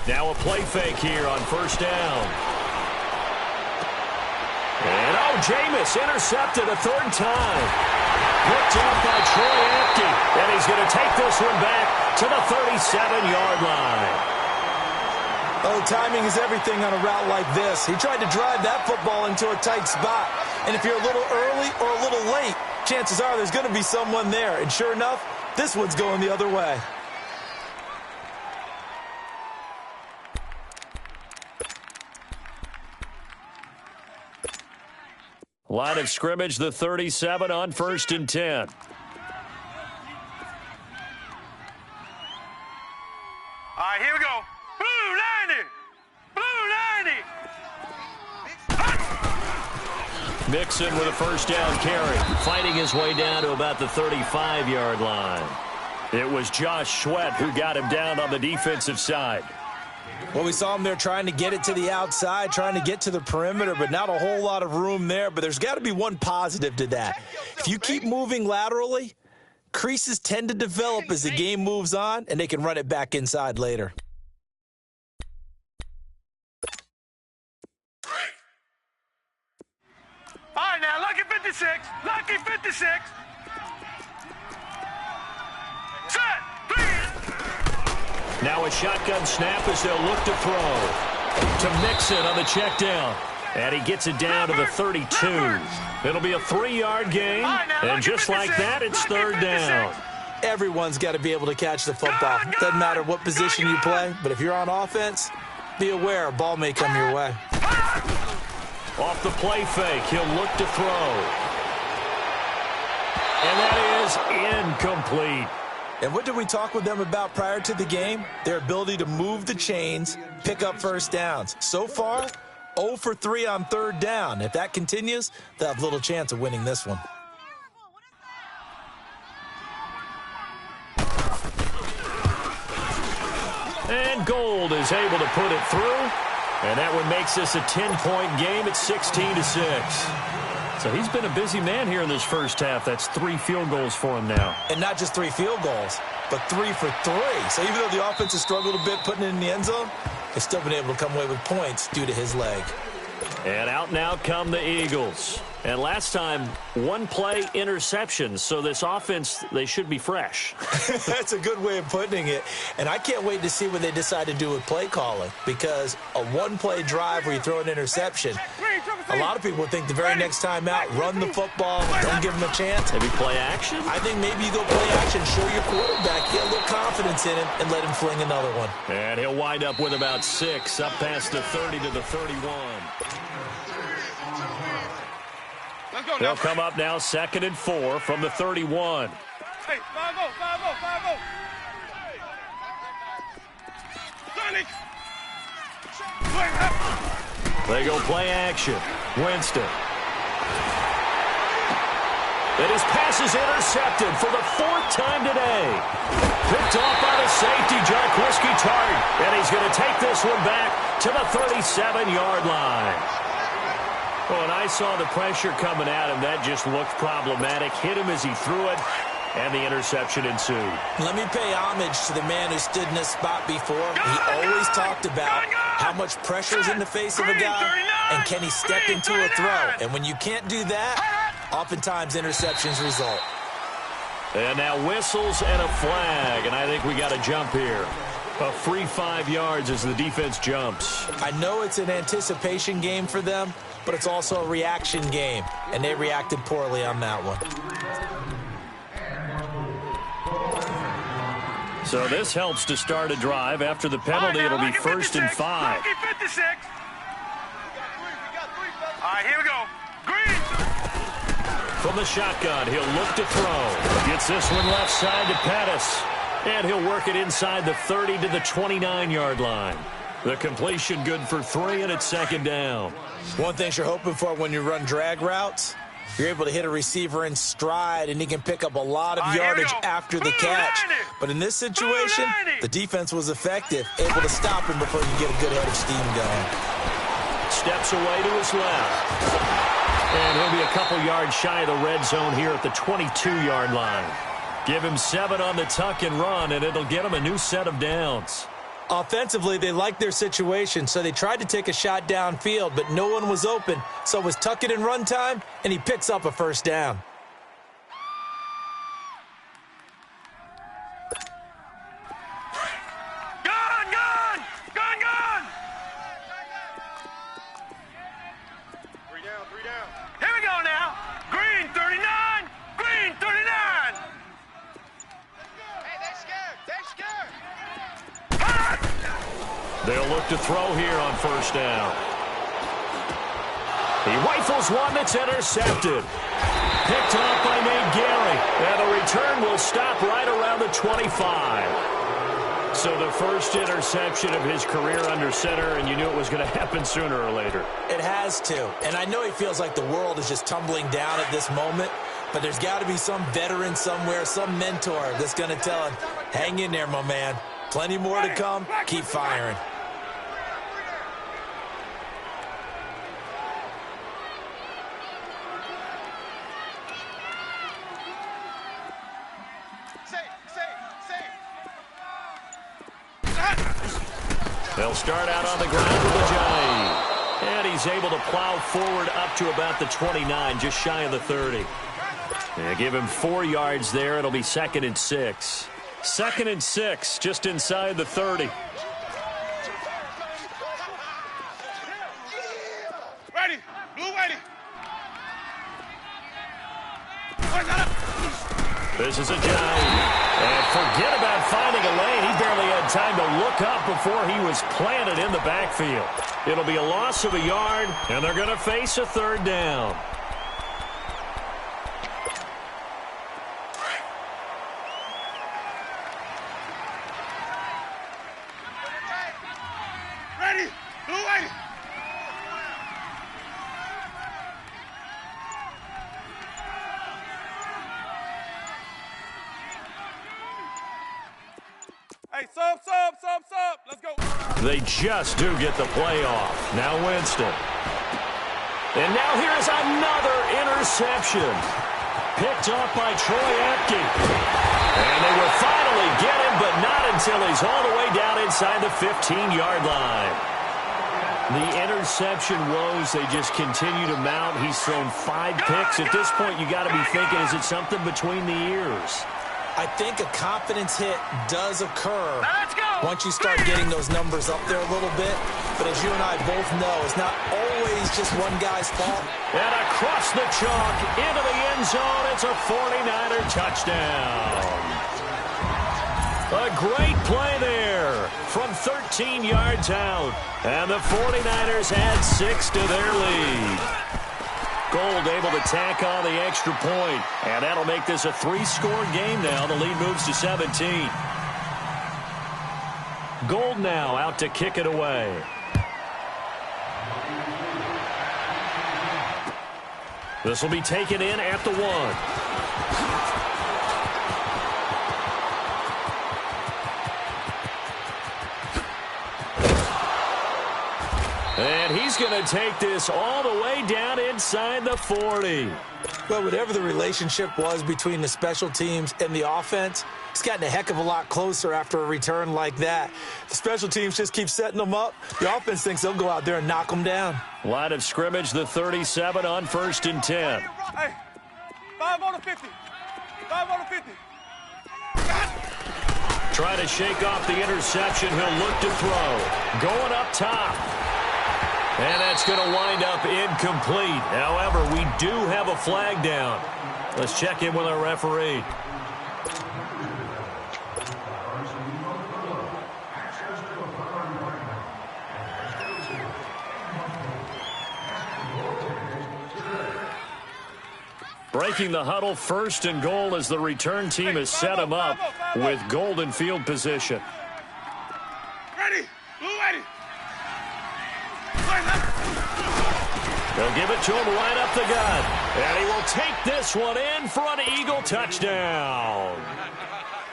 Now a play fake here on first down. And, Jameis intercepted a third time. Picked up by Troy Apke. And he's going to take this one back to the 37-yard line. Oh, timing is everything on a route like this. He tried to drive that football into a tight spot. And if you're a little early or a little late, chances are there's going to be someone there. And sure enough, this one's going the other way. Line of scrimmage, the 37 on 1st and 10. All right, here we go. Blue 90. Blue 90. Mixon with a first down carry, fighting his way down to about the 35-yard line. It was Josh Sweat who got him down on the defensive side. Well, we saw him there trying to get it to the outside, trying to get to the perimeter, but not a whole lot of room there. But there's got to be one positive to that. If you keep moving laterally, creases tend to develop as the game moves on, and they can run it back inside later. All right, now, lucky 56. Lucky 56. Set. Now a shotgun snap as they'll look to throw. To Mixon on the check down. And he gets it down to the 32. It'll be a 3-yard gain. And just like that, it's third down. Everyone's got to be able to catch the football. Doesn't matter what position you play, but if you're on offense, be aware a ball may come your way. Off the play fake, he'll look to throw. And that is incomplete. And what did we talk with them about prior to the game? Their ability to move the chains, pick up first downs. So far, 0 for 3 on third down. If that continues, they'll have little chance of winning this one. And Gold is able to put it through. And that one makes this a 10-point game at 16-6. So he's been a busy man here in this first half. That's 3 field goals for him now. And not just 3 field goals, but 3 for 3. So even though the offense has struggled a bit putting it in the end zone, they've still been able to come away with points due to his leg. And out now come the Eagles. And last time, 1-play interception. So this offense, they should be fresh. That's a good way of putting it. And I can't wait to see what they decide to do with play calling. Because a 1-play drive where you throw an interception, a lot of people think the very next time out, run the football, don't give them a chance. Maybe play action? I think maybe you go play action, show your quarterback, get a little confidence in him, and let him fling another one. And he'll wind up with about 6, up past the 30 to the 31. They'll come up now 2nd and 4 from the 31. Hey, 5-0, 5-0, 5-0. They go play action. Winston. And his pass is intercepted for the 4th time today. Picked off by the safety, Jarquiski Tart. And he's going to take this one back to the 37-yard line. Well, and I saw the pressure coming at him. That just looked problematic. Hit him as he threw it, and the interception ensued. Let me pay homage to the man who stood in this spot before. He always talked about how much pressure is in the face of a guy, and can he step into a throw. And when you can't do that, oftentimes interceptions result. And now whistles and a flag, and I think we got a jump here. A free 5 yards as the defense jumps. I know it's an anticipation game for them, but it's also a reaction game, and they reacted poorly on that one. So this helps to start a drive. After the penalty, it'll be 1st and 5. Lucky 56. All right, here we go. Green. From the shotgun, he'll look to throw. Gets this one left side to Pettis. And he'll work it inside the 30 to the 29-yard line. The completion good for 3, and it's 2nd down. One thing you're hoping for when you run drag routes, you're able to hit a receiver in stride, and he can pick up a lot of yardage after the catch. But in this situation, the defense was effective, able to stop him before you get a good head of steam going. Steps away to his left. And he'll be a couple yards shy of the red zone here at the 22-yard line. Give him 7 on the tuck and run, and it'll get him a new set of downs. Offensively, they liked their situation, so they tried to take a shot downfield, but no one was open. So it was tuck it and run time, and he picks up a first down. They'll look to throw here on first down. He rifles one that's intercepted. Picked off by Nate Gary. And the return will stop right around the 25. So the first interception of his career under center, and you knew it was going to happen sooner or later. It has to. And I know he feels like the world is just tumbling down at this moment, but there's got to be some veteran somewhere, some mentor that's going to tell him, hang in there, my man. Plenty more to come. Keep firing. They'll start out on the ground with a J. And he's able to plow forward up to about the 29, just shy of the 30. They give him 4 yards there. It'll be 2nd and 6. 2nd and 6, just inside the 30. Ready. Blue ready. This is a giant. And forget about finding a lane. He barely had time to look up before he was planted in the backfield. It'll be a loss of a yard, and they're going to face a 3rd down. Ready. Blue ready. Hey, sub. Let's go. They just do get the play off. Now Winston. And now here's another interception. Picked off by Troy Apke. And they will finally get him, but not until he's all the way down inside the 15-yard line. The interception woes, they just continue to mount. He's thrown 5 picks. At this point, you got to be thinking, is it something between the ears? I think a confidence hit does occur once you start getting those numbers up there a little bit. But as you and I both know, it's not always just one guy's fault. And across the chalk, into the end zone, it's a 49er touchdown. A great play there from 13 yards out. And the 49ers add 6 to their lead. Gold able to tack on the extra point, and that'll make this a 3-score game now. The lead moves to 17. Gold now out to kick it away. This will be taken in at the 1. And he's going to take this all the way down inside the 40. But whatever the relationship was between the special teams and the offense, it's gotten a heck of a lot closer after a return like that. The special teams just keep setting them up. The offense thinks they'll go out there and knock them down. Line of scrimmage, the 37 on 1st and 10. Hey, 5 on the 50. 5 on the 50. Try to shake off the interception. He'll look to throw. Going up top. And that's going to wind up incomplete. However, we do have a flag down. Let's check in with our referee. Breaking the huddle, 1st and goal as the return team has set him up with golden field position. Ready. Blue ready. They'll give it to him right up the gut. And he will take this one in for an Eagle touchdown.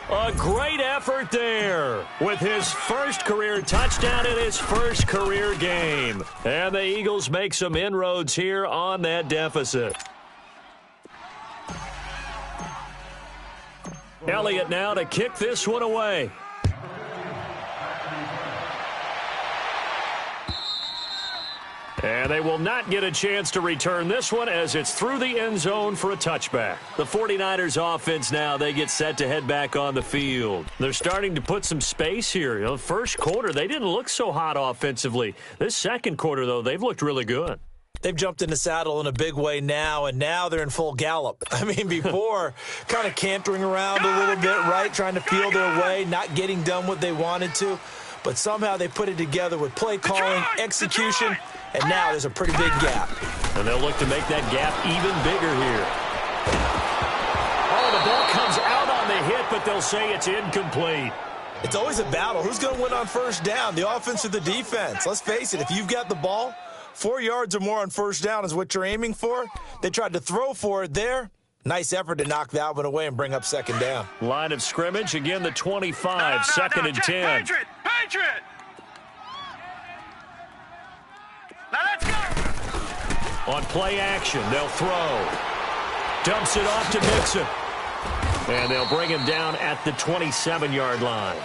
A great effort there with his first career touchdown in his first career game. And the Eagles make some inroads here on that deficit. Elliott now to kick this one away. And they will not get a chance to return this one as it's through the end zone for a touchback. The 49ers offense now, they get set to head back on the field. They're starting to put some space here. First quarter, they didn't look so hot offensively. This second quarter, though, they've looked really good. They've jumped in the saddle in a big way now, and now they're in full gallop. I mean, before, kind of cantering around a little bit, right, trying to feel their way, not getting done what they wanted to. But somehow they put it together with play calling, execution, and now there's a pretty big gap. And they'll look to make that gap even bigger here. Oh, the ball comes out on the hit, but they'll say it's incomplete. It's always a battle. Who's going to win on first down, the offense or the defense? Let's face it, if you've got the ball, 4 yards or more on first down is what you're aiming for. They tried to throw for it there. Nice effort to knock that one away and bring up second down. Line of scrimmage, again the 25, second and 10. Patriot! Now let's go! On play action, they'll throw. Dumps it off to Mixon. And they'll bring him down at the 27-yard line.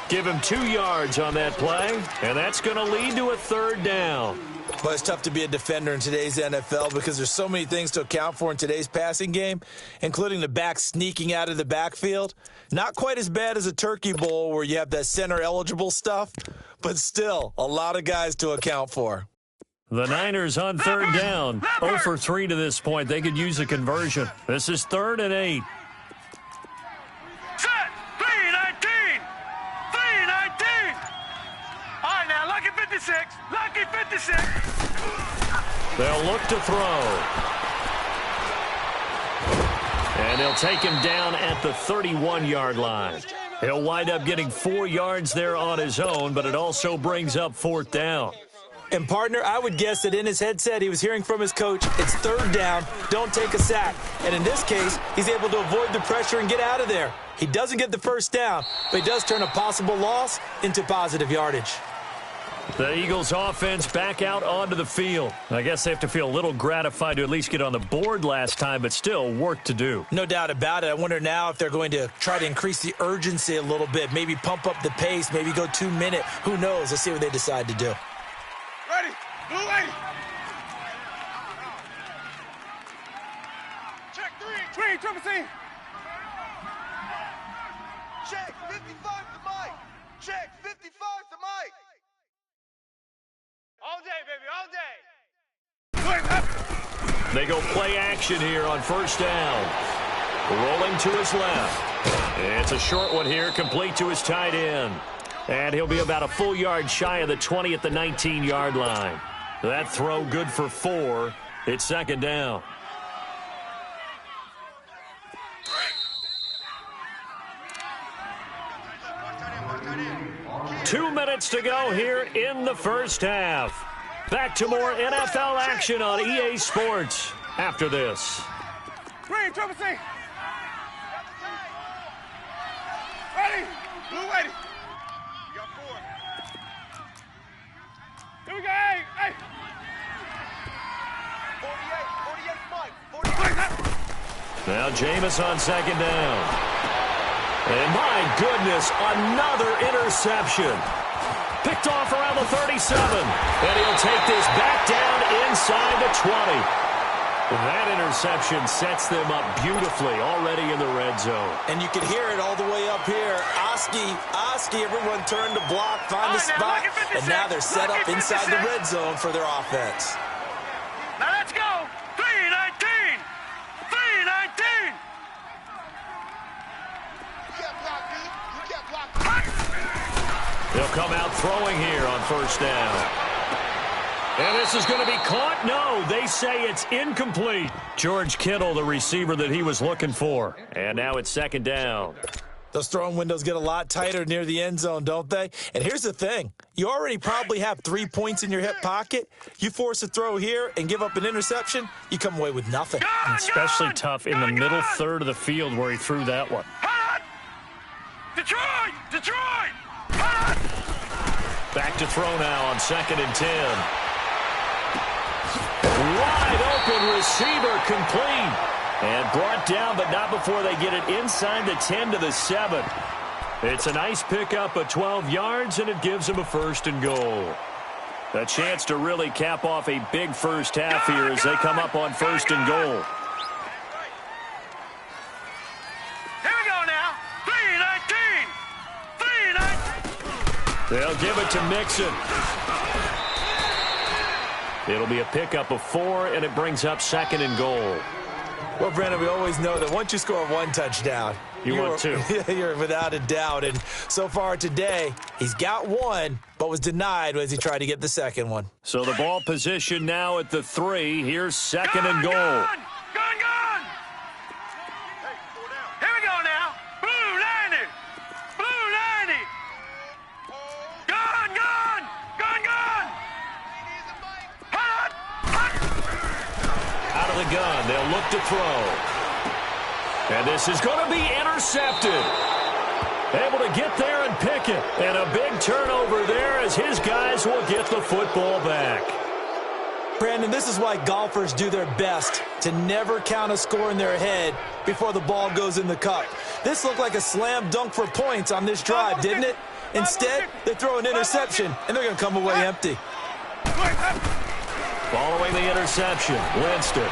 Give him 2 yards on that play, and that's going to lead to a third down. But it's tough to be a defender in today's NFL because there's so many things to account for in today's passing game, including the back sneaking out of the backfield. Not quite as bad as a turkey bowl where you have that center-eligible stuff, but still a lot of guys to account for. The Niners on third down. 0 for 3 to this point. They could use a conversion. This is 3rd and 8. Set! 3-19! 3-19! All right, now, lucky 56. Lucky 56. They'll look to throw. And they'll take him down at the 31-yard line. He'll wind up getting 4 yards there on his own, but it also brings up 4th down. And, partner, I would guess that in his headset he was hearing from his coach, it's 3rd down, don't take a sack. And in this case, he's able to avoid the pressure and get out of there. He doesn't get the first down, but he does turn a possible loss into positive yardage. The Eagles offense back out onto the field. I guess they have to feel a little gratified to at least get on the board last time, but still work to do. No doubt about it. I wonder now if they're going to try to increase the urgency a little bit, maybe pump up the pace, maybe go 2 minute. Who knows? Let's see what they decide to do. Ready? Blue lady. Check 3. Triple C. Check 55 to Mike. Check 55 to Mike. All day, baby, all day. They go play action here on first down. Rolling to his left. It's a short one here, complete to his tight end. And he'll be about a full yard shy of the 20 at the 19-yard line. That throw good for 4. It's second down. Two minutes to go here in the first half. Back to more NFL action on EA Sports after this. Green, Triple C. Ready? Blue lady. We got 4. Here we go. Hey. 48 Mike. 48. Now Jameis on second down. And my goodness, another interception. Picked off around the 37. And he'll take this back down inside the 20. That interception sets them up beautifully already in the red zone. And you can hear it all the way up here. Oski, everyone turned to block, find the spot, and now they're set up inside the red zone for their offense. Now let's go. 3-19. 3-19. They'll come out throwing here on first down. And this is going to be caught? No, they say it's incomplete. George Kittle, the receiver that he was looking for. And now it's second down. Those throwing windows get a lot tighter near the end zone, don't they? And here's the thing. You already probably have 3 points in your hip pocket. You force a throw here and give up an interception, you come away with nothing. Especially tough in the middle third of the field where he threw that one. Detroit! Back to throw now on second and 10. Wide open receiver complete. And brought down, but not before they get it inside the 10 to the 7. It's a nice pickup of 12 yards, and it gives them a first and goal. A chance to really cap off a big first half here as they come up on 1st and goal. Here we go now. 3-19. 3-19. They'll give it to Mixon. It'll be a pickup of 4, and it brings up 2nd and goal. Well, Brandon, we always know that once you score 1 touchdown, you're 2. You're without a doubt. And so far today, he's got 1, but was denied as he tried to get the 2nd one. So the ball position now at the 3. Here's 2nd and goal. Gone. Here we go now. Blue 90. Blue 90. Gone. Hot. Out of the gun, they'll look to throw. And this is going to be intercepted. Able to get there and pick it. And a big turnover there as his guys will get the football back. Brandon, this is why golfers do their best to never count a score in their head before the ball goes in the cup. This looked like a slam dunk for points on this drive, didn't it? Instead, they throw an interception, and they're going to come away empty. Following the interception, Winston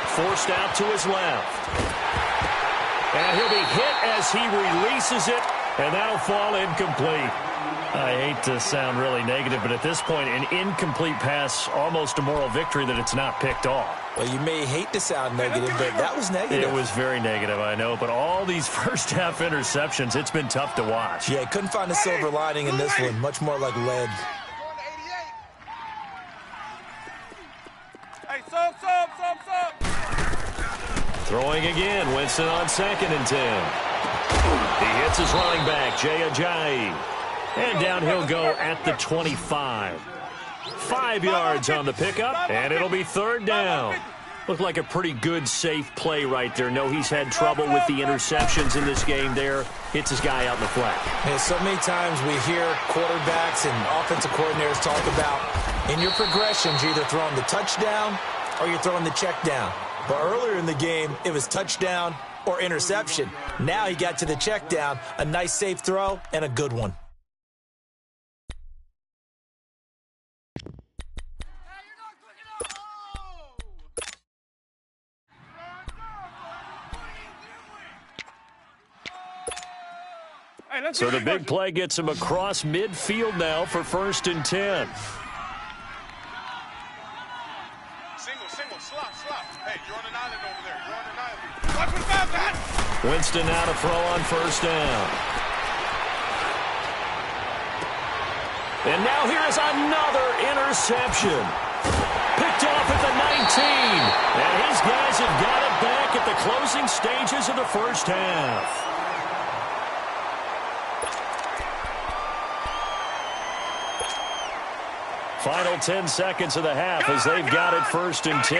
forced out to his left. And he'll be hit as he releases it, and that'll fall incomplete. I hate to sound really negative, but at this point, an incomplete pass, almost a moral victory that it's not picked off. Well, you may hate to sound negative, but that was negative. It was very negative, I know, but all these first-half interceptions, it's been tough to watch. Yeah, couldn't find a silver lining in this one, much more like lead. Hey, sub. Throwing again, Winston on 2nd and 10. He hits his running back, Jay Ajayi. And down he'll go at the 25. 5 yards on the pickup, and it'll be 3rd down. Looked like a pretty good, safe play right there. No, he's had trouble with the interceptions in this game there. Hits his guy out in the flat. Yeah, so many times we hear quarterbacks and offensive coordinators talk about in your progressions, you're either throwing the touchdown or you're throwing the check down. But earlier in the game, it was touchdown or interception. Now he got to the check down, a nice safe throw, and a good one. So the big play gets him across midfield now for 1st and 10. Single, slop. Hey, you're on an island over there. Watch what's about that. Winston now to throw on 1st down. And now here's another interception. Picked off at the 19. And his guys have got it back at the closing stages of the first half. Final 10 seconds of the half as they've got it 1st and 10.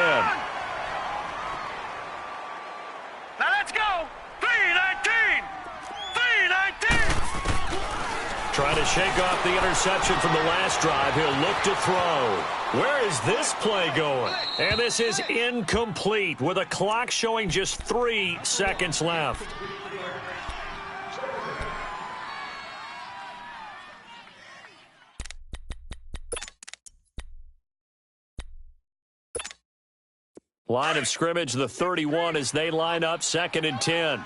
Now let's go. 3-19. Trying to shake off the interception from the last drive. He'll look to throw. Where is this play going? And this is incomplete with a clock showing just 3 seconds left. Line of scrimmage, the 31 as they line up 2nd and 10.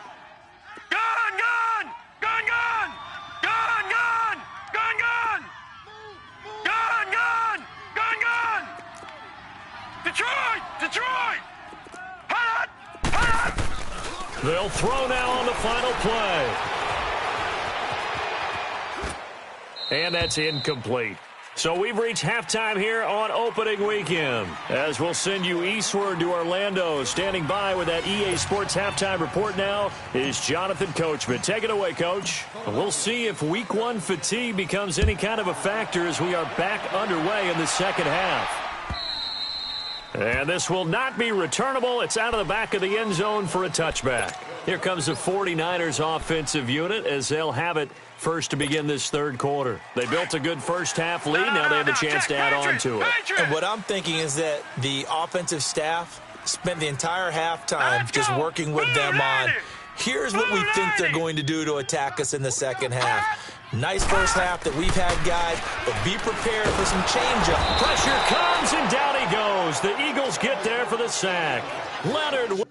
Detroit! They'll throw now on the final play. And that's incomplete. So we've reached halftime here on opening weekend, as we'll send you eastward to Orlando. Standing by with that EA Sports halftime report now is Jonathan Coachman. Take it away, Coach. We'll see if week 1 fatigue becomes any kind of a factor as we are back underway in the second half. And this will not be returnable. It's out of the back of the end zone for a touchback. Here comes the 49ers offensive unit as they'll have it first to begin this third quarter. They built a good first half lead. Now they have a chance to add on to it. And what I'm thinking is that the offensive staff spent the entire halftime just working with them on Here's what we think they're going to do to attack us in the second half. Nice first half that we've had, guys, but be prepared for some change-up. Pressure comes, and down he goes. The Eagles get there for the sack. Leonard.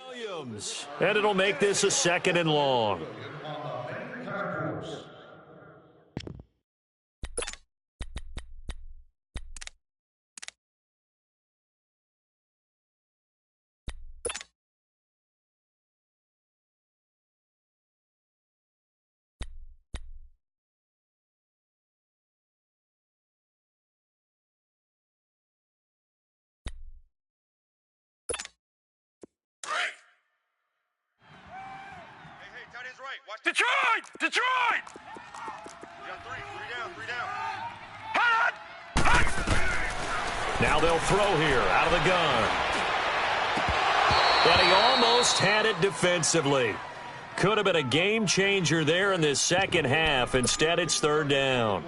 Williams. And it'll make this a 2nd and long. Detroit! Detroit! You got three down. Now they'll throw here out of the gun. And he almost had it defensively. Could have been a game changer there in this second half. Instead, it's 3rd down.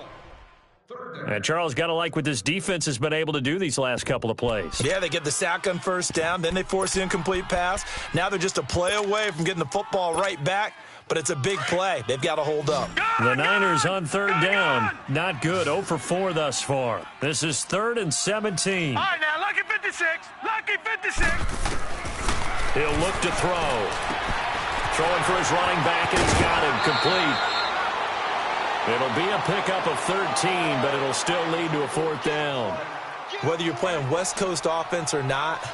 And Charles, got to like what this defense has been able to do these last couple of plays. Yeah, they get the sack on 1st down, then they force the incomplete pass. Now they're just a play away from getting the football right back, but it's a big play. They've got to hold up. The Niners on 3rd down. Not good. 0 for 4 thus far. This is 3rd and 17. All right, now, lucky 56. Lucky 56. He'll look to throw. Throwing for his running back, and he's got him complete. It'll be a pickup of 13, but it'll still lead to a 4th down. Whether you're playing West Coast offense or not,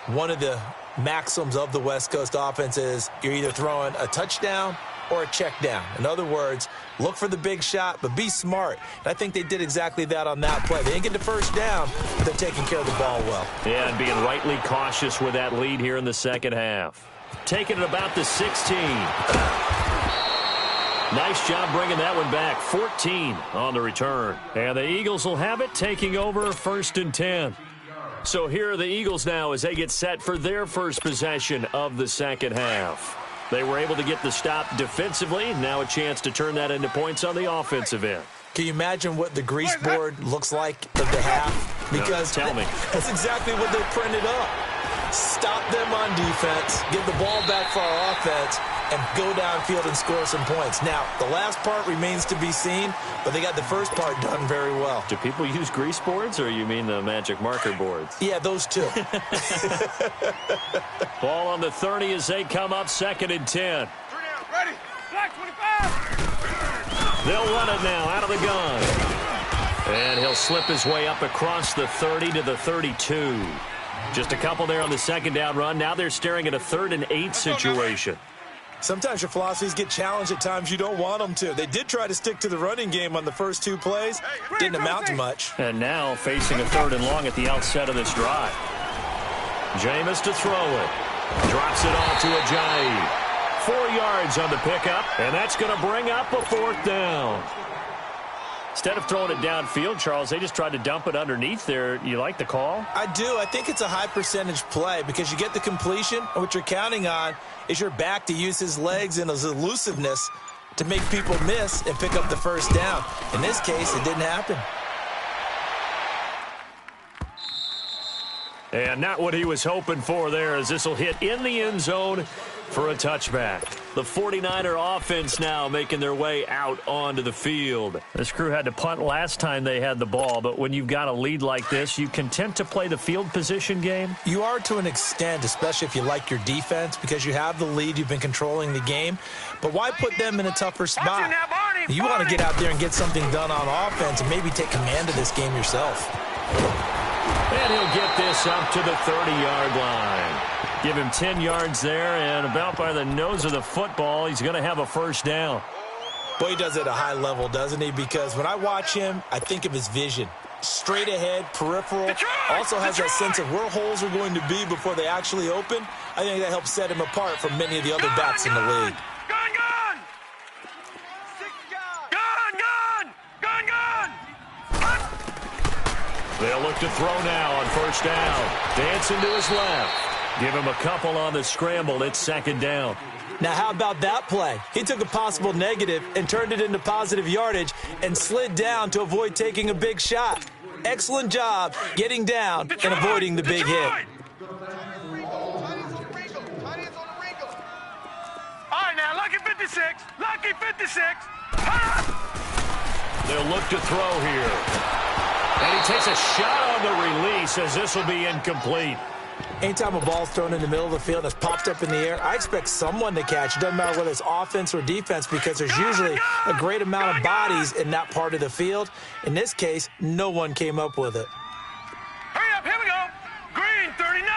one of the maxims of the West Coast offense is you're either throwing a touchdown or a check down. In other words, look for the big shot, but be smart. And I think they did exactly that on that play. They didn't get the 1st down, but they're taking care of the ball well. Yeah, and being rightly cautious with that lead here in the second half. Taking it about the 16. Nice job bringing that one back. 14 on the return. And the Eagles will have it, taking over 1st and 10. So here are the Eagles now as they get set for their first possession of the second half. They were able to get the stop defensively. Now a chance to turn that into points on the offensive end. Can you imagine what the grease board looks like at the half? Because no, tell me. That's exactly what they printed up. Stop them on defense, get the ball back for our offense, and go downfield and score some points. Now, the last part remains to be seen, but they got the first part done very well. Do people use grease boards, or you mean the magic marker boards? Yeah, those two. Ball on the 30 as they come up 2nd and 10. 3 down, ready. Black 25. They'll run it now out of the gun. And he'll slip his way up across the 30 to the 32. Just a couple there on the 2nd down run. Now they're staring at a 3rd and 8 situation. Sometimes your philosophies get challenged at times you don't want them to. They did try to stick to the running game on the first 2 plays. Didn't amount to much. And now facing a 3rd and long at the outset of this drive. Jameis to throw it. Drops it off to Ajayi. 4 yards on the pickup, and that's going to bring up a 4th down. Instead of throwing it downfield, Charles, they just tried to dump it underneath there. You like the call? I do. I think it's a high percentage play because you get the completion, and what you're counting on is your back to use his legs and his elusiveness to make people miss and pick up the 1st down. In this case, it didn't happen. And not what he was hoping for there, as this will hit in the end zone for a touchback. The 49er offense now making their way out onto the field. This crew had to punt last time they had the ball, but when you've got a lead like this, you content to play the field position game? You are to an extent, especially if you like your defense, because you have the lead, you've been controlling the game. But why put them in a tougher spot? You want to get out there and get something done on offense and maybe take command of this game yourself. And he'll get this up to the 30-yard line. Give him 10 yards there, and about by the nose of the football, he's going to have a 1st down. Boy, he does it at a high level, doesn't he? Because when I watch him, I think of his vision. Straight ahead, peripheral. Also has that sense of where holes are going to be before they actually open. I think that helps set him apart from many of the other backs in the league. They'll look to throw now on 1st down. Dancing to his left. Give him a couple on the scramble. It's 2nd down. Now, how about that play? He took a possible negative and turned it into positive yardage and slid down to avoid taking a big shot. Excellent job getting down and avoiding the big hit. All right, now, lucky 56. Lucky 56. They'll look to throw here. And he takes a shot on the release as this will be incomplete. Anytime a ball's thrown in the middle of the field and it's popped up in the air, I expect someone to catch. It doesn't matter whether it's offense or defense because there's usually a great amount of bodies in that part of the field. In this case, no one came up with it. Hurry up, here we go. Green 39.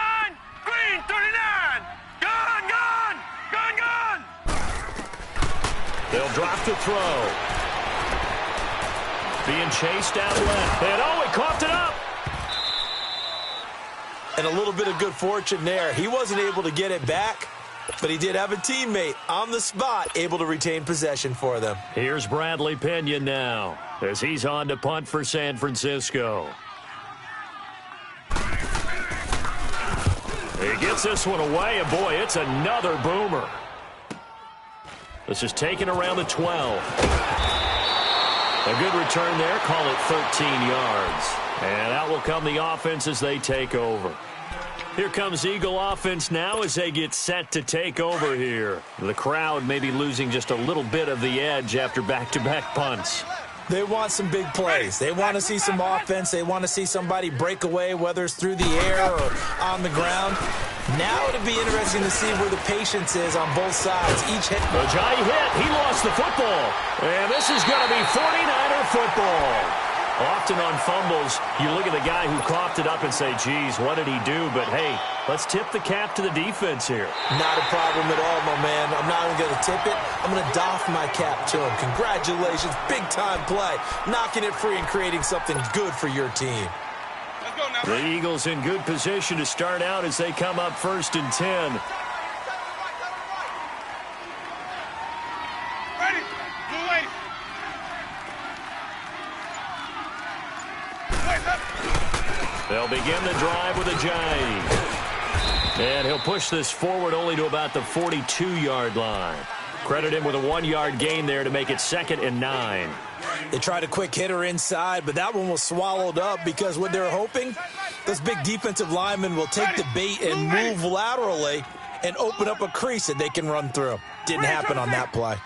Green 39. Gone, gone. Gone, gone. They'll drop to throw. Being chased out left. And he coughed it up. And a little bit of good fortune there. He wasn't able to get it back, but he did have a teammate on the spot able to retain possession for them. Here's Bradley Pena now as he's on to punt for San Francisco. He gets this one away, and boy, it's another boomer. This is taken around the 12. A good return there, call it 13 yards. And out will come the offense as they take over. Here comes Eagle offense now as they get set to take over here. The crowd may be losing just a little bit of the edge after back-to-back punts. They want some big plays. They want to see some offense. They want to see somebody break away, whether it's through the air or on the ground. Now it'll be interesting to see where the patience is on both sides. Each hit. Ajayi hit. He lost the football. And this is going to be 49er football. Often on fumbles, you look at the guy who coughed it up and say, geez, what did he do? But, hey, let's tip the cap to the defense here. Not a problem at all, my man. I'm not even going to tip it. I'm going to doff my cap to him. Congratulations. Big-time play. Knocking it free and creating something good for your team. Let's go now. The Eagles in good position to start out as they come up 1st and 10. Ready? Blue wave. They'll begin the drive with Ajayi. And he'll push this forward only to about the 42-yard line. Credit him with a 1-yard gain there to make it 2nd and 9. They tried a quick hitter inside, but that one was swallowed up because what they're hoping, those big defensive linemen will take the bait and move laterally and open up a crease that they can run through. Didn't happen on that play.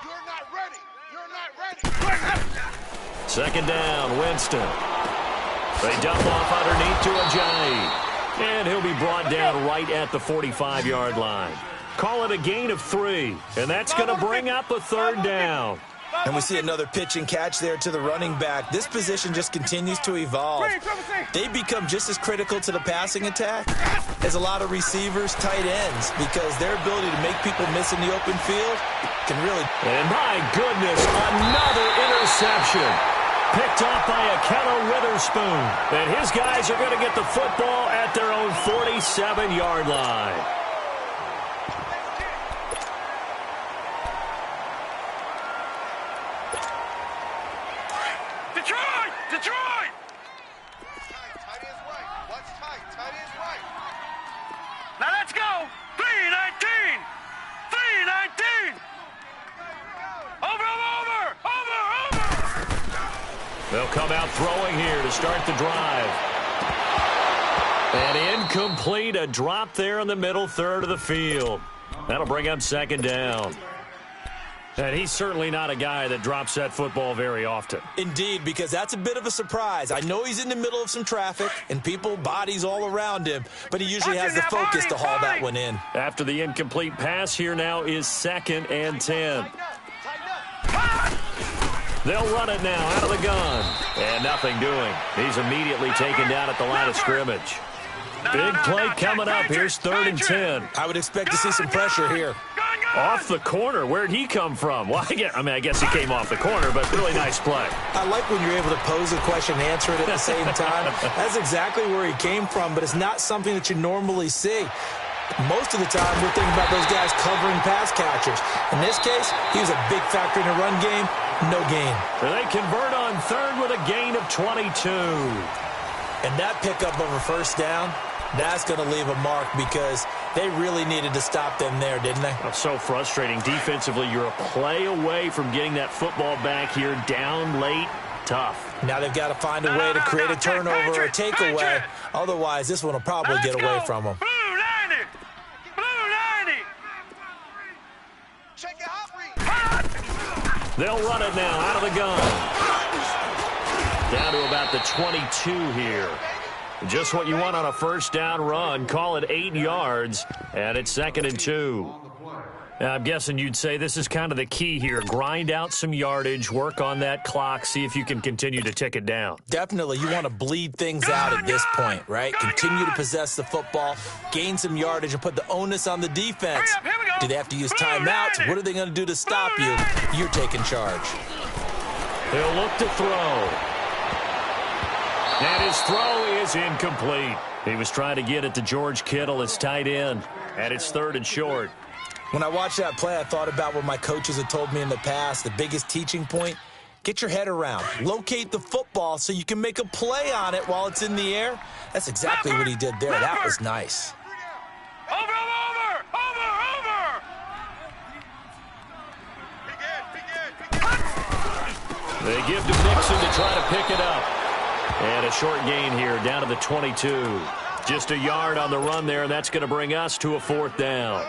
You're not ready. You're not ready. 2nd down, Winston. They dump off underneath to Ajayi. And he'll be brought down right at the 45-yard line. Call it a gain of 3. And that's going to bring up a 3rd down. And we see another pitch and catch there to the running back. This position just continues to evolve. They become just as critical to the passing attack as a lot of receivers, tight ends, because their ability to make people miss in the open field can really... And my goodness, another interception. Picked off by Akello Witherspoon. And his guys are going to get the football at their own 47-yard line. Detroit! Detroit! Tight ends right. What's tight? Tight ends right. Now let's go. 3-19. 3-19. Over. They'll come out throwing here to start the drive. And incomplete, a drop there in the middle third of the field. That'll bring up 2nd down. And he's certainly not a guy that drops that football very often. Indeed, because that's a bit of a surprise. I know he's in the middle of some traffic and people, bodies all around him, but he usually has the focus to haul that one in. After the incomplete pass, here now is 2nd and 10. They'll run it now out of the gun. And nothing doing. He's immediately taken down at the line of scrimmage. Big play coming up. Here's 3rd and 10. I would expect to see some pressure here. Off the corner. Where'd he come from? Well, I guess he came off the corner, but really nice play. I like when you're able to pose a question and answer it at the same time. That's exactly where he came from, but it's not something that you normally see. Most of the time, we're thinking about those guys covering pass catchers. In this case, he was a big factor in the run game. No gain. And they convert on 3rd with a gain of 22. And that pickup of a 1st down That's going to leave a mark because they really needed to stop them there, didn't they? That's so frustrating. Defensively, you're a play away from getting that football back here down late. Tough. Now they've got to find a way to create a turnover or a takeaway. Otherwise, this one will probably get away from them. Blue 90. Blue 90. Check it out. They'll run it now out of the gun. Down to about the 22 here. Just what you want on a first down run. Call it 8 yards, and it's 2nd and 2. Now, I'm guessing you'd say this is kind of the key here. Grind out some yardage, work on that clock, see if you can continue to tick it down. Definitely, you want to bleed things out at this point, right? Continue to possess the football, gain some yardage, and put the onus on the defense. Do they have to use timeouts? What are they going to do to stop you? You're taking charge. He'll look to throw. And his throw is incomplete. He was trying to get it to George Kittle, his tight end, and it's 3rd and short. When I watched that play, I thought about what my coaches had told me in the past. The biggest teaching point, get your head around. Locate the football so you can make a play on it while it's in the air. That's exactly what he did there. That was nice. Over. They give to Mixon to try to pick it up. And a short gain here down to the 22. Just a yard on the run there, and that's going to bring us to a 4th down.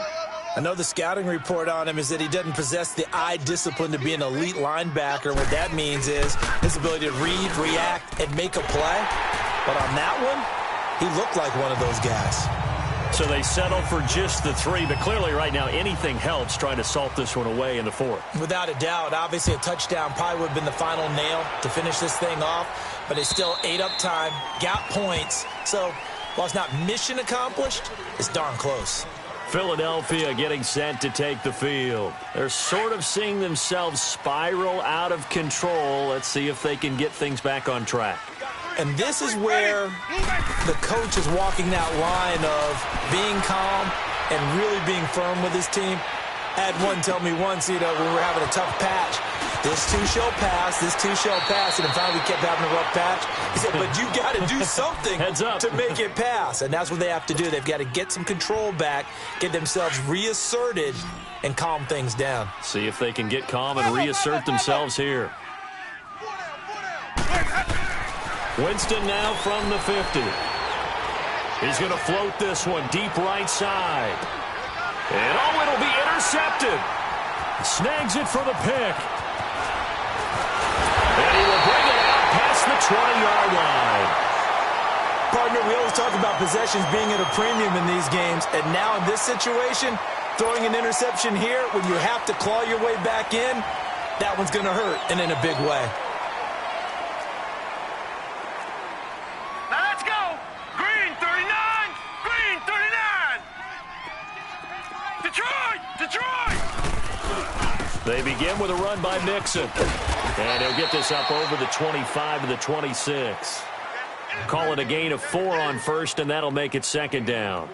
I know the scouting report on him is that he doesn't possess the eye discipline to be an elite linebacker. What that means is his ability to read, react, and make a play. But on that one, he looked like one of those guys. So they settle for just the 3, but clearly right now anything helps trying to salt this one away in the 4th. Without a doubt. Obviously, a touchdown probably would have been the final nail to finish this thing off. But it's still ate up time, got points. So while it's not mission accomplished, it's darn close. Philadelphia getting set to take the field. They're sort of seeing themselves spiral out of control. Let's see if they can get things back on track. And this is where the coach is walking that line of being calm and really being firm with his team. I had one tell me once, when we were having a tough patch, this too shall pass, this too shall pass, and finally we kept having a rough patch. He said, but you got to do something to make it pass, and that's what they have to do. They've got to get some control back, get themselves reasserted, and calm things down. See if they can get calm and reassert themselves here. Winston now from the 50. He's going to float this one deep right side. And it'll be intercepted. Snags it for the pick. And he will bring it out past the 20-yard line. Partner, we always talk about possessions being at a premium in these games. And now in this situation, throwing an interception here when you have to claw your way back in, that one's going to hurt, and in a big way. Now let's go. Green 39. Green 39. Detroit. They begin with a run by Mixon. And he'll get this up over the 25 to the 26. Call it a gain of 4 on first, and that'll make it 2nd down.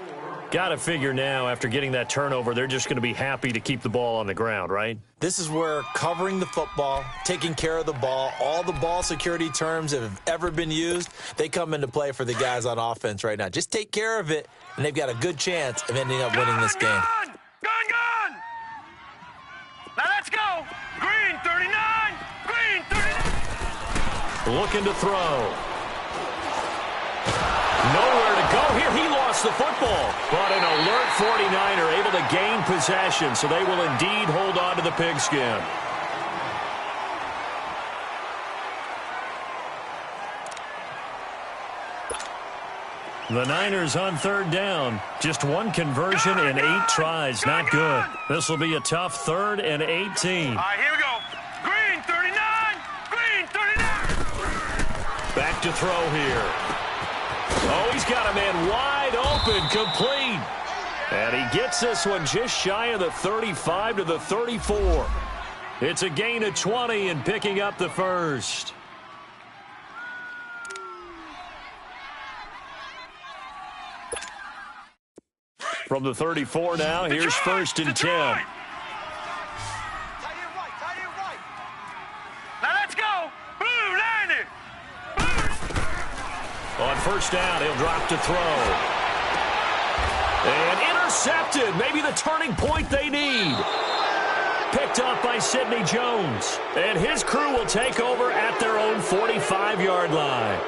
Got to figure now, after getting that turnover, they're just going to be happy to keep the ball on the ground, right? This is where covering the football, taking care of the ball, all the ball security terms that have ever been used, they come into play for the guys on offense right now. Just take care of it, and they've got a good chance of ending up winning this game. Gun. Now let's go. Green 39. Green 39. Looking to throw. Nowhere to go here. He lost the football. But an alert 49er able to gain possession, so they will indeed hold on to the pigskin. The Niners on 3rd down. Just one conversion in 8 tries. Not good. This will be a tough 3rd and 18. All right, here we go. Green 39. Green 39. Back to throw here. Oh, he's got a man wide open, complete. And he gets this one just shy of the 35 to the 34. It's a gain of 20 and picking up the first. From the 34 now, here's 1st and 10. Now let's go. Blue 90. On 1st down, he'll drop to throw. And intercepted. Maybe the turning point they need. Picked up by Sidney Jones. And his crew will take over at their own 45-yard line.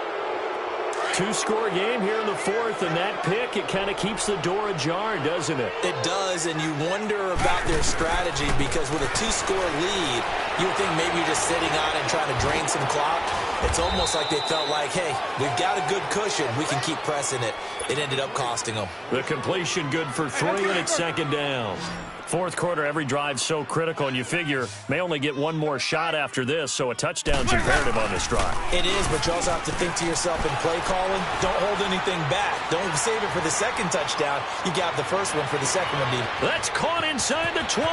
Two-score game here in the fourth, and that pick, it kind of keeps the door ajar, doesn't it? It does, and you wonder about their strategy because with a two-score lead, you would think maybe you're just sitting on it and trying to drain some clock. It's almost like they felt like, hey, we've got a good cushion. We can keep pressing it. It ended up costing them. The completion good for 3, and it's second down. Fourth quarter, every drive so critical, and you figure may only get one more shot after this, so a touchdown's imperative on this drive. It is, but you also have to think to yourself in play calling, don't hold anything back. Don't save it for the second touchdown. You got the first one for the second one, Dean. That's caught inside the 20.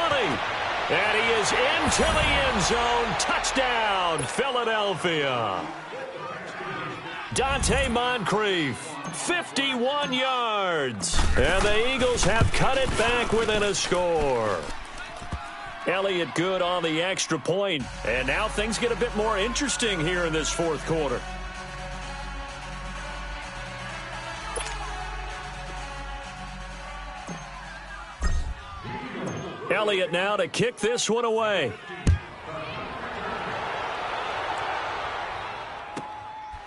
And he is into the end zone. Touchdown, Philadelphia. Dante Moncrief, 51 yards. And the Eagles have cut it back within a score. Elliott good on the extra point. And now things get a bit more interesting here in this fourth quarter. Elliott now to kick this one away.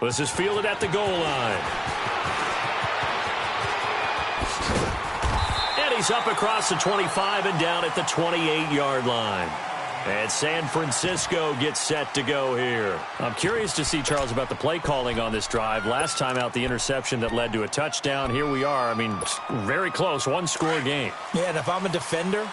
This is fielded at the goal line. And he's up across the 25 and down at the 28-yard line. And San Francisco gets set to go here. I'm curious to see, Charles, about the play calling on this drive. Last time out, the interception that led to a touchdown. Here we are. I mean, very close, one-score game. Yeah, and if I'm a defender,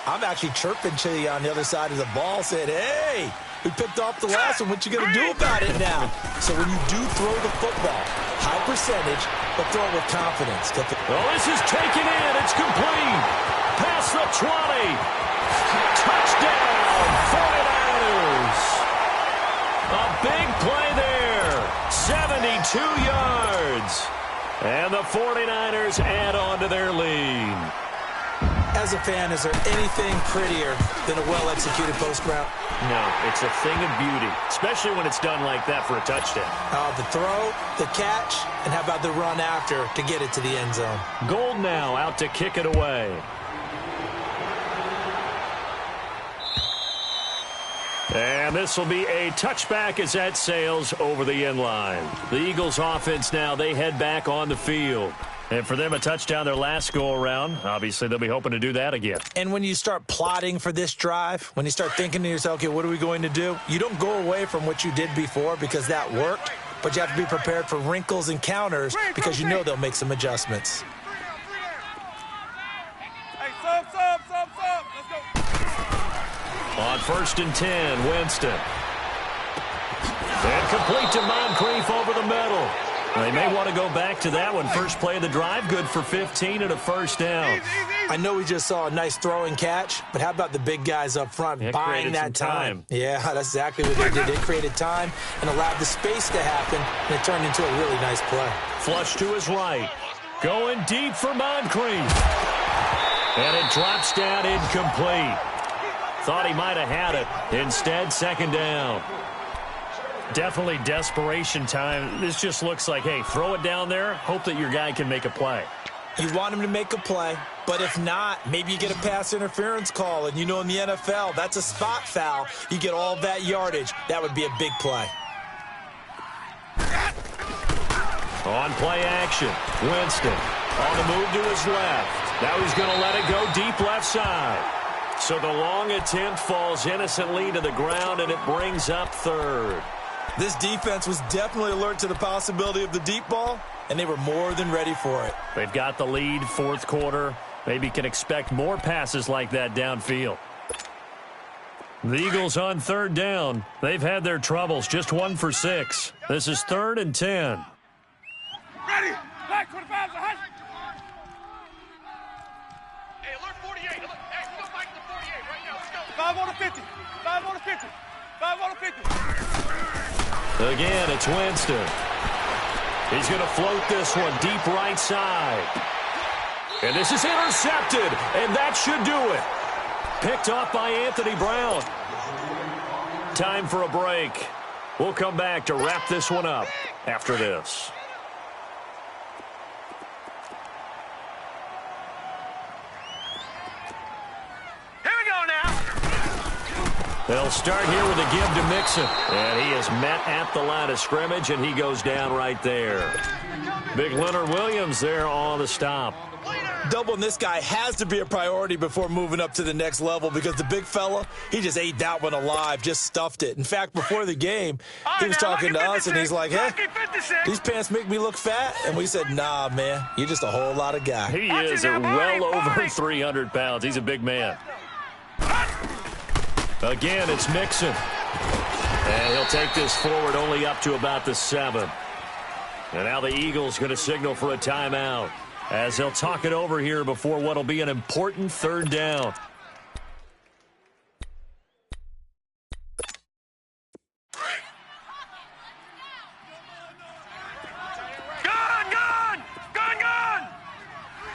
I'm actually chirping to you on the other side of the ball, saying, hey, we picked off the last one. What you going to do about it now? So when you do throw the football, high percentage, but throw it with confidence. Oh, this is taken in. It's complete. Past the 20. Touchdown, 49ers. A big play there. 72 yards. And the 49ers add on to their lead. As a fan, is there anything prettier than a well-executed post route? No, it's a thing of beauty, especially when it's done like that for a touchdown. The throw, the catch, and how about the run after to get it to the end zone? Gold now out to kick it away. And this will be a touchback as that sails over the end line. The Eagles offense now, they head back on the field. And for them, a touchdown their last go-around. Obviously, they'll be hoping to do that again. And when you start plotting for this drive, when you start thinking to yourself, okay, what are we going to do? You don't go away from what you did before because that worked, but you have to be prepared for wrinkles and counters because you know they'll make some adjustments. Hey, sub. Let's go. On 1st and 10, Winston. And complete to Moncrief over the middle. They may want to go back to that one. First play of the drive, good for 15 and a first down. I know we just saw a nice throwing catch, but how about the big guys up front buying that time? Yeah, that's exactly what they did. They created time and allowed the space to happen, and it turned into a really nice play. Flush to his right. Going deep for Moncrief. And it drops down incomplete. Thought he might have had it. Instead, second down. Definitely desperation time. This just looks like, hey, throw it down there, hope that your guy can make a play. You want him to make a play, but if not, maybe you get a pass interference call, and you know in the NFL, that's a spot foul. You get all that yardage. That would be a big play. On play action, Winston on the move to his left. Now he's going to let it go deep left side. So the long attempt falls innocently to the ground, and it brings up third. This defense was definitely alert to the possibility of the deep ball, and they were more than ready for it. They've got the lead, fourth quarter. Maybe can expect more passes like that downfield. The Eagles on third down. They've had their troubles, just 1 for 6. This is 3rd and 10. Ready. Black 25 is a high. Hey, alert 48. Hey, we go back to the 48 right now. Let's go. 5 on the 50. 5 on the 50. 5 on the 50. Again, it's Winston. He's going to float this one deep right side. And this is intercepted, and that should do it. Picked off by Anthony Brown. Time for a break. We'll come back to wrap this one up after this. They'll start here with a give to Mixon. And he is met at the line of scrimmage, and he goes down right there. Big Leonard Williams there on the stop. Doubling this guy has to be a priority before moving up to the next level because the big fella, he just ate that one alive, just stuffed it. In fact, before the game, he was talking to us, and he's like, hey, these pants make me look fat. And we said, nah, man, you're just a whole lot of guy. He is well over 300 pounds. He's a big man. Again, it's Mixon. And he'll take this forward only up to about the 7. And now the Eagles going to signal for a timeout as they'll talk it over here before what will be an important third down. Gone, gone! Gone, gone!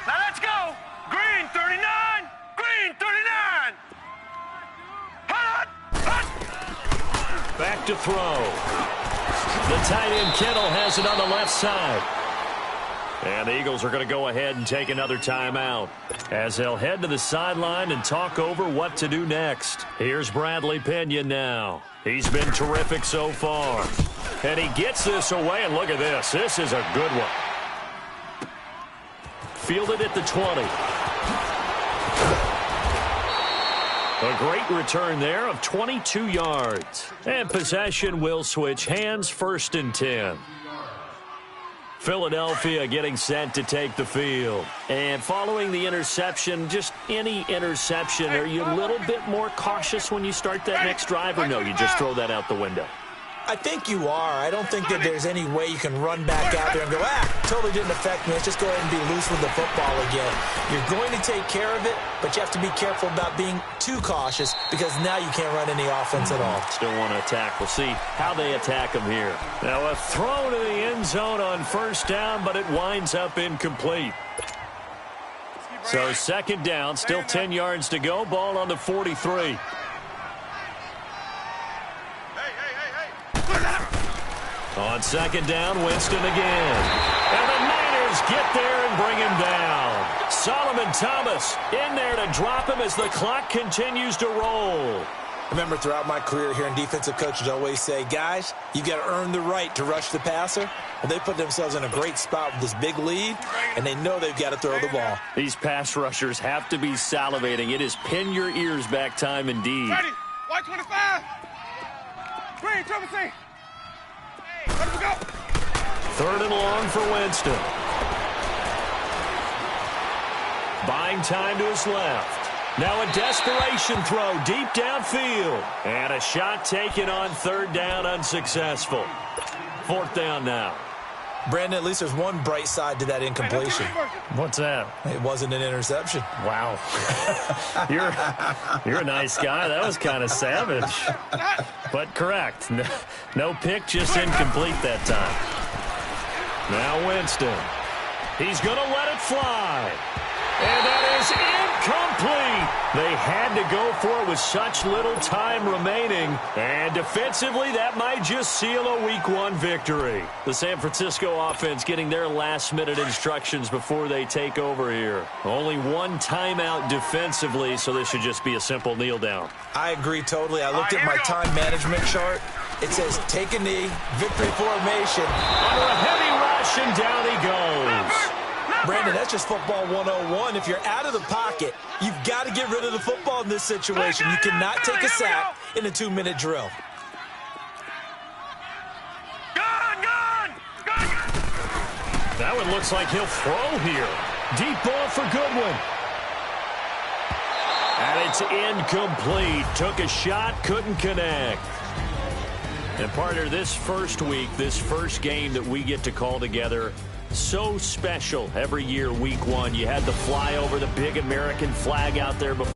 Now let's go! Green 39! Green 39! Hot, hot! Back to throw. The tight end Kittle has it on the left side. And the Eagles are going to go ahead and take another timeout as they'll head to the sideline and talk over what to do next. Here's Bradley Pinion now. He's been terrific so far. And he gets this away, and look at this. This is a good one. Fielded at the 20. A great return there of 22 yards. And possession will switch hands, 1st and 10. Philadelphia getting set to take the field. And following the interception, just any interception, are you a little bit more cautious when you start that next drive, or no, you just throw that out the window? I think you are. I don't think that there's any way you can run back out there and go, totally didn't affect me. Let's just go ahead and be loose with the football again. You're going to take care of it, but you have to be careful about being too cautious because now you can't run any offense at all. Still want to attack. We'll see how they attack him here. Now a throw to the end zone on 1st down, but it winds up incomplete. So 2nd down, still 10 yards to go. Ball on the 43. On 2nd down, Winston again. And the Niners get there and bring him down. Solomon Thomas in there to drop him as the clock continues to roll. Remember, throughout my career here in defensive coaches always say, guys, you got to earn the right to rush the passer. Well, they put themselves in a great spot with this big lead, and they know they've got to throw the ball. These pass rushers have to be salivating. It is pin your ears back time indeed. Ready? White 25! Green, triple C! Let us go! 3rd and long for Winston. Buying time to his left. Now a desperation throw deep downfield. And a shot taken on 3rd down, unsuccessful. 4th down now. Brandon, at least there's one bright side to that incompletion. What's that? It wasn't an interception. Wow. You're a nice guy. That was kind of savage. But correct. No pick, just incomplete that time. Now Winston. He's going to let it fly. And that is incomplete. They had to go for it with such little time remaining. And defensively, that might just seal a Week 1 victory. The San Francisco offense getting their last-minute instructions before they take over here. Only one timeout defensively, so this should just be a simple kneel down. I agree totally. I looked at my time management chart. It says take a knee, victory formation. Under a heavy rush, and down he goes. Brandon, that's just football 101. If you're out of the pocket, you've got to get rid of the football in this situation. You cannot take a sack in a 2-minute drill. That one looks like he'll throw here. Deep ball for Goodwin. And it's incomplete. Took a shot, couldn't connect. And partner, this first week, this first game that we get to call together, so special every year, Week 1. You had the flyover, the big American flag out there before.